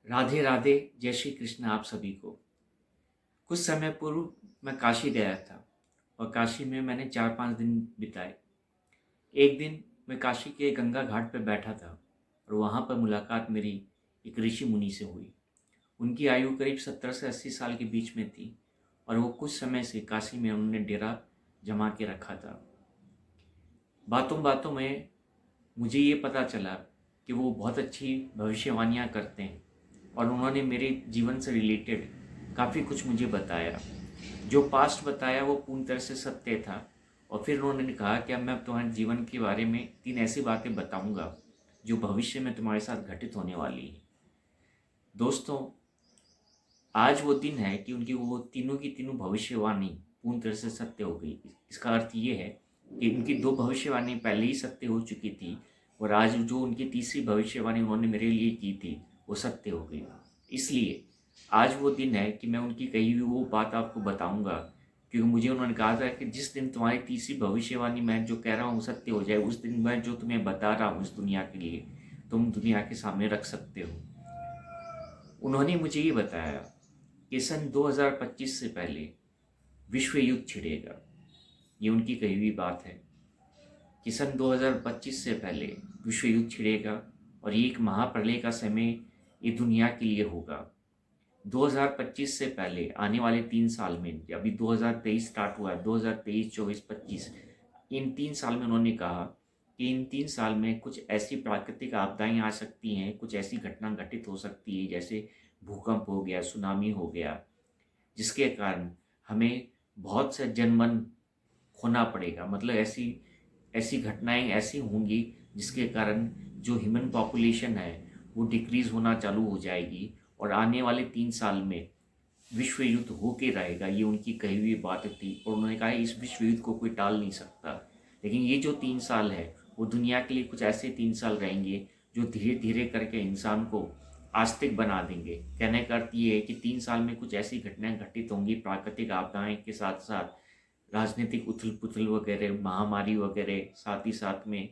राधे राधे। जय श्री कृष्ण आप सभी को। कुछ समय पूर्व मैं काशी गया था और काशी में मैंने 4-5 दिन बिताए। एक दिन मैं काशी के गंगा घाट पर बैठा था और वहाँ पर मुलाकात मेरी एक ऋषि मुनि से हुई। उनकी आयु करीब 70 से 80 साल के बीच में थी और वो कुछ समय से काशी में उन्होंने डेरा जमा के रखा था। बातों बातों में मुझे ये पता चला कि वो बहुत अच्छी भविष्यवाणियाँ करते हैं और उन्होंने मेरे जीवन से रिलेटेड काफ़ी कुछ मुझे बताया। जो पास्ट बताया वो पूर्ण तरह से सत्य था और फिर उन्होंने कहा कि अब मैं तुम्हारे जीवन के बारे में 3 ऐसी बातें बताऊंगा जो भविष्य में तुम्हारे साथ घटित होने वाली है। दोस्तों, आज वो दिन है कि उनकी वो तीनों की तीनों भविष्यवाणी पूर्ण तरह से सत्य हो गई। इसका अर्थ ये है कि उनकी 2 भविष्यवाणी पहले ही सत्य हो चुकी थी और आज जो उनकी तीसरी भविष्यवाणी उन्होंने मेरे लिए की थी वो सत्य हो गई। इसलिए आज वो दिन है कि मैं उनकी कही हुई वो बात आपको बताऊंगा, क्योंकि मुझे उन्होंने कहा था कि जिस दिन तुम्हारी तीसरी भविष्यवाणी मैं जो कह रहा हूँ सत्य हो जाए, उस दिन मैं जो तुम्हें बता रहा हूँ इस दुनिया के लिए तुम दुनिया के सामने रख सकते हो। उन्होंने मुझे ये बताया कि सन 2025 से पहले विश्व युद्ध छिड़ेगा। ये उनकी कही हुई बात है कि सन 2025 से पहले विश्व युद्ध छिड़ेगा और ये एक महाप्रलय का समय ये दुनिया के लिए होगा। 2025 से पहले आने वाले 3 साल में, अभी 2023 स्टार्ट हुआ है, 2023, 24, 25, इन 3 साल में उन्होंने कहा कि इन 3 साल में कुछ ऐसी प्राकृतिक आपदाएं आ सकती हैं, कुछ ऐसी घटना घटित हो सकती है जैसे भूकंप हो गया, सुनामी हो गया, जिसके कारण हमें बहुत से जनमन खोना पड़ेगा। मतलब ऐसी ऐसी घटनाएं ऐसी होंगी जिसके कारण जो ह्यूमन पॉपुलेशन है वो डिक्रीज होना चालू हो जाएगी और आने वाले 3 साल में विश्व युद्ध होके रहेगा। ये उनकी कही हुई बात थी और उन्होंने कहा इस विश्व युद्ध को कोई टाल नहीं सकता। लेकिन ये जो 3 साल है वो दुनिया के लिए कुछ ऐसे 3 साल रहेंगे जो धीरे धीरे करके इंसान को आस्तिक बना देंगे। कहने का अर्थ ये है कि 3 साल में कुछ ऐसी घटनाएं घटित होंगी प्राकृतिक आपदाएं के साथ साथ राजनीतिक उथल पुथल वगैरह, महामारी वगैरह, साथ ही साथ में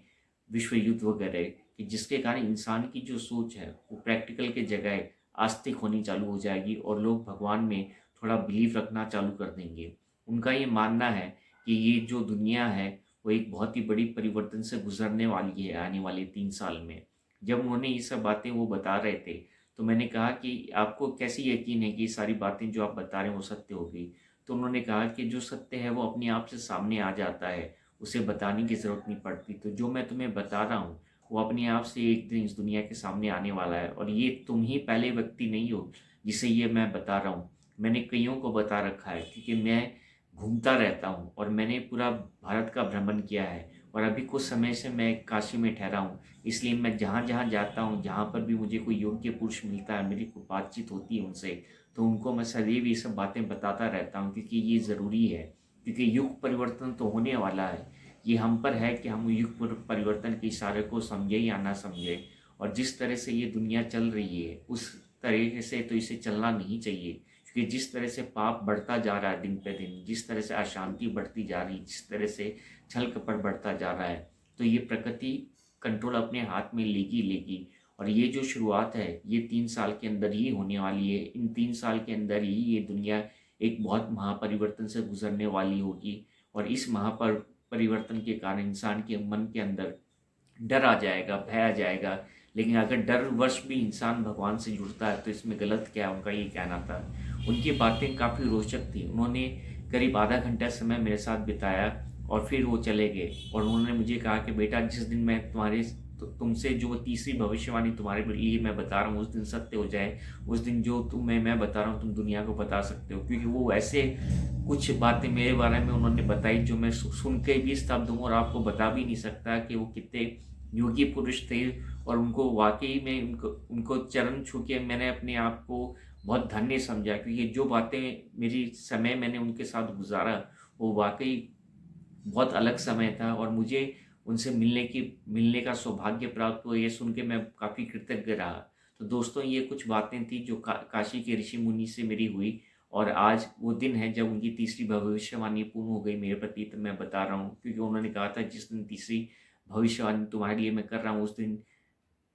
विश्व युद्ध वगैरह, कि जिसके कारण इंसान की जो सोच है वो प्रैक्टिकल के जगह आस्तिक होनी चालू हो जाएगी और लोग भगवान में थोड़ा बिलीव रखना चालू कर देंगे। उनका ये मानना है कि ये जो दुनिया है वो एक बहुत ही बड़ी परिवर्तन से गुजरने वाली है आने वाले 3 साल में। जब उन्होंने ये सब बातें वो बता रहे थे तो मैंने कहा कि आपको कैसी यकीन है कि ये सारी बातें जो आप बता रहे हैं वो सत्य होगी। तो उन्होंने कहा कि जो सत्य है वो अपने आप से सामने आ जाता है, उसे बताने की ज़रूरत नहीं पड़ती। तो जो मैं तुम्हें बता रहा हूँ वो अपने आप से एक दिन इस दुनिया के सामने आने वाला है और ये तुम ही पहले व्यक्ति नहीं हो जिसे ये मैं बता रहा हूँ। मैंने कईयों को बता रखा है क्योंकि मैं घूमता रहता हूँ और मैंने पूरा भारत का भ्रमण किया है और अभी कुछ समय से मैं काशी में ठहरा हूँ। इसलिए मैं जहाँ जहाँ जाता हूँ, जहाँ पर भी मुझे कोई योग्य पुरुष मिलता है, मेरी कोई बातचीत होती है उनसे, तो उनको मैं सदैव ये सब बातें बताता रहता हूँ क्योंकि ये ज़रूरी है। क्योंकि युग परिवर्तन तो होने वाला है। ये हम पर है कि हम युग परिवर्तन के इशारे को समझे या ना समझे। और जिस तरह से ये दुनिया चल रही है उस तरीके से तो इसे चलना नहीं चाहिए, क्योंकि जिस तरह से पाप बढ़ता जा रहा है दिन पे दिन, जिस तरह से अशांति बढ़ती जा रही, जिस तरह से छल कपट बढ़ता जा रहा है, तो ये प्रकृति कंट्रोल अपने हाथ में लेगी लेगी। और ये जो शुरुआत है ये 3 साल के अंदर ही होने वाली है। इन 3 साल के अंदर ही ये दुनिया एक बहुत महापरिवर्तन से गुजरने वाली होगी और इस महापरिवर्तन के कारण इंसान के मन के अंदर डर आ जाएगा, भय आ जाएगा। लेकिन अगर डर वश भी इंसान भगवान से जुड़ता है तो इसमें गलत क्या है, उनका ये कहना था। उनकी बातें काफ़ी रोचक थी। उन्होंने करीब आधा घंटा समय मेरे साथ बिताया और फिर वो चले गए और उन्होंने मुझे कहा कि बेटा जिस दिन मैं तुमसे जो वो तीसरी भविष्यवाणी तुम्हारे लिए मैं बता रहा हूँ उस दिन सत्य हो जाए, उस दिन जो तुम्हें मैं बता रहा हूँ तुम दुनिया को बता सकते हो। क्योंकि वो ऐसे कुछ बातें मेरे बारे में उन्होंने बताई जो मैं सुन के भी स्तब्ध हूँ और आपको बता भी नहीं सकता कि वो कितने योगी पुरुष थे। और उनको वाकई में उनको उनको चरण छू के मैंने अपने आप को बहुत धन्य समझा, क्योंकि जो बातें मेरी समय मैंने उनके साथ गुजारा वो वाकई बहुत अलग समय था और मुझे उनसे मिलने का सौभाग्य प्राप्त हुआ। ये सुन के मैं काफ़ी कृतज्ञ रहा। तो दोस्तों, ये कुछ बातें थी जो काशी के ऋषि मुनि से मेरी हुई और आज वो दिन है जब उनकी तीसरी भविष्यवाणी पूर्ण हो गई मेरे प्रति। तो मैं बता रहा हूँ क्योंकि उन्होंने कहा था जिस दिन तीसरी भविष्यवाणी तुम्हारे लिए मैं कर रहा हूँ उस दिन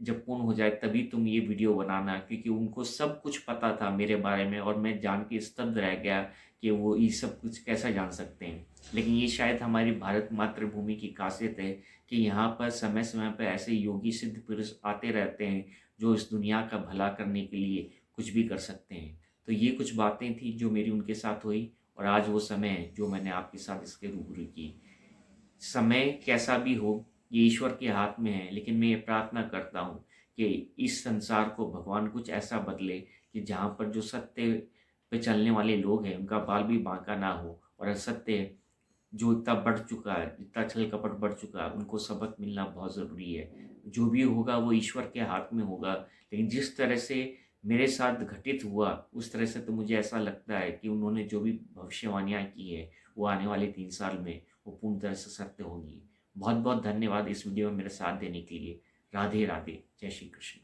जब पूर्ण हो जाए तभी तुम ये वीडियो बनाना, क्योंकि उनको सब कुछ पता था मेरे बारे में और मैं जान के स्तब्ध रह गया कि वो ये सब कुछ कैसा जान सकते हैं। लेकिन ये शायद हमारी भारत मातृभूमि की खासियत है कि यहाँ पर समय समय पर ऐसे योगी सिद्ध पुरुष आते रहते हैं जो इस दुनिया का भला करने के लिए कुछ भी कर सकते हैं। तो ये कुछ बातें थी जो मेरी उनके साथ हुई, और आज वो समय है जो मैंने आपके साथ इसके रूबरू की। समय कैसा भी हो ये ईश्वर के हाथ में है, लेकिन मैं ये प्रार्थना करता हूँ कि इस संसार को भगवान कुछ ऐसा बदले कि जहाँ पर जो सत्य पे चलने वाले लोग हैं उनका बाल भी बांका ना हो, और असत्य जो इतना बढ़ चुका है, इतना छल कपट बढ़ चुका है, उनको सबक मिलना बहुत ज़रूरी है। जो भी होगा वो ईश्वर के हाथ में होगा, लेकिन जिस तरह से मेरे साथ घटित हुआ उस तरह से तो मुझे ऐसा लगता है कि उन्होंने जो भी भविष्यवाणियाँ की है वो आने वाले 3 साल में वो पूर्ण तरह से सत्य होंगी। बहुत बहुत धन्यवाद इस वीडियो में मेरा साथ देने के लिए। राधे राधे, जय श्री कृष्ण।